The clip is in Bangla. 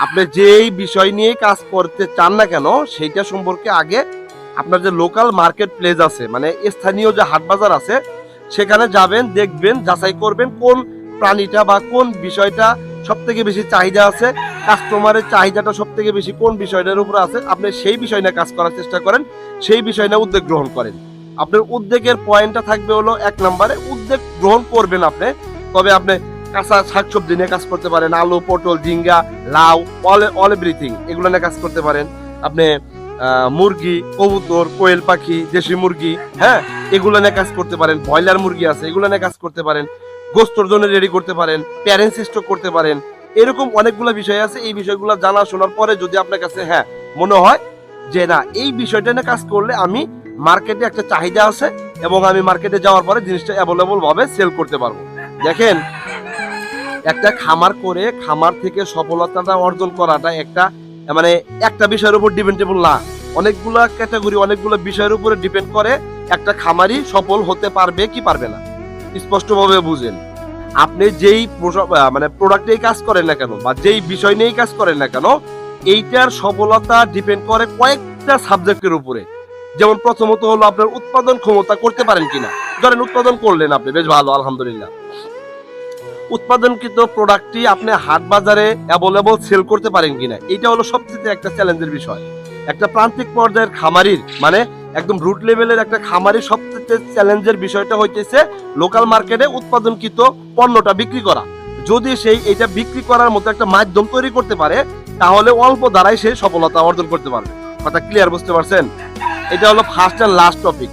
আপনি যেই বিষয় নিয়ে কাজ করতে চান না কেন সেইটা সম্পর্কে আগে আপনার যে লোকাল মার্কেট প্লেস আছে, মানে স্থানীয় যে হাট বাজার আছে, সেখানে যাবেন, দেখবেন, যাচাই করবেন কোন প্রাণীটা বা কোন বিষয়টা সব থেকে বেশি চাহিদা আছে, কাস্টমারের চাহিদাটা সব থেকে বেশি কোন বিষয়টার উপর আছে, আপনি সেই বিষয় নিয়ে কাজ করার চেষ্টা করেন, সেই বিষয় নিয়ে উদ্যোগ গ্রহণ করেন। আপনার উদ্যোগের পয়েন্টটা থাকবে হলো 1 নম্বরে উদ্যোগ গ্রহণ করবেন আপনি, তবে আপনি কাঁচা শাকসবজি নিয়ে কাজ করতে পারেন, আলু, পটল, ঝিঙ্গা, লাউ, অল এভরিথিং এগুলো নিয়ে কাজ করতে পারেন। আপনি মুরগি, কবুতর, কোয়েল পাখি, দেশি মুরগি, হ্যাঁ, এগুলো নিয়ে কাজ করতে পারেন। ব্রয়লার মুরগি আছে, এগুলো নিয়ে কাজ করতে পারেন। গোস্তর জন্য রেডি করতে পারেন, প্যারেন্টস স্টক করতে পারেন। এরকম অনেকগুলো বিষয় আছে। এই বিষয়গুলো জানা শোনার পরে যদি আপনার কাছে হ্যাঁ মনে হয় যে না এই বিষয়টা নিয়ে কাজ করলে আমি মার্কেটে একটা চাহিদা আছে এবং আমি মার্কেটে যাওয়ার পরে জিনিসটা অ্যাভেলেবল ভাবে সেল করতে পারবো। দেখেন, একটা খামার করে খামার থেকে সফলতাটা অর্জন করাটা একটা মানে একটা বিষয়ের উপর ডিপেন্ডেবল না, অনেকগুলা ক্যাটাগরি, অনেকগুলো বিষয়ের উপরে ডিপেন্ড করে একটা খামারই সফল হতে পারবে কি পারবে না। স্পষ্টভাবে বুঝেন, আপনি যেই মানে প্রোডাক্টেই কাজ করেন না কেন বা যেই বিষয় নিয়েই কাজ করেন না কেন, এইটার সফলতা ডিপেন্ড করে কয়েকটা সাবজেক্টের উপরে। যেমন প্রথমত হলো আপনার উৎপাদন ক্ষমতা করতে পারেন কিনা। ধরেন উৎপাদন করলেন আপনি, বেশ ভালো, আলহামদুলিল্লাহ। উৎপাদনকৃত প্রোডাক্টটি আপনি হাট বাজারে অ্যাভেলেবল সেল করতে পারেন কিনা, এটা হলো সবচেয়ে একটা চ্যালেঞ্জের বিষয়। একটা প্রান্তিক পর্যায়ের খামারির মানে একদম রুট লেভেলের একটা খামারির সবচেয়ে চ্যালেঞ্জের বিষয়টা হইতেছে লোকাল মার্কেটে উৎপাদনকৃত পণ্যটা বিক্রি করা। যদি সেই এটা বিক্রি করার মতো একটা মাধ্যম তৈরি করতে পারে, তাহলে অল্প দ্বারাই সে সফলতা অর্জন করতে পারবে। কথা ক্লিয়ার, বুঝতে পারছেন? এটা হলো ফার্স্ট এন্ড লাস্ট টপিক।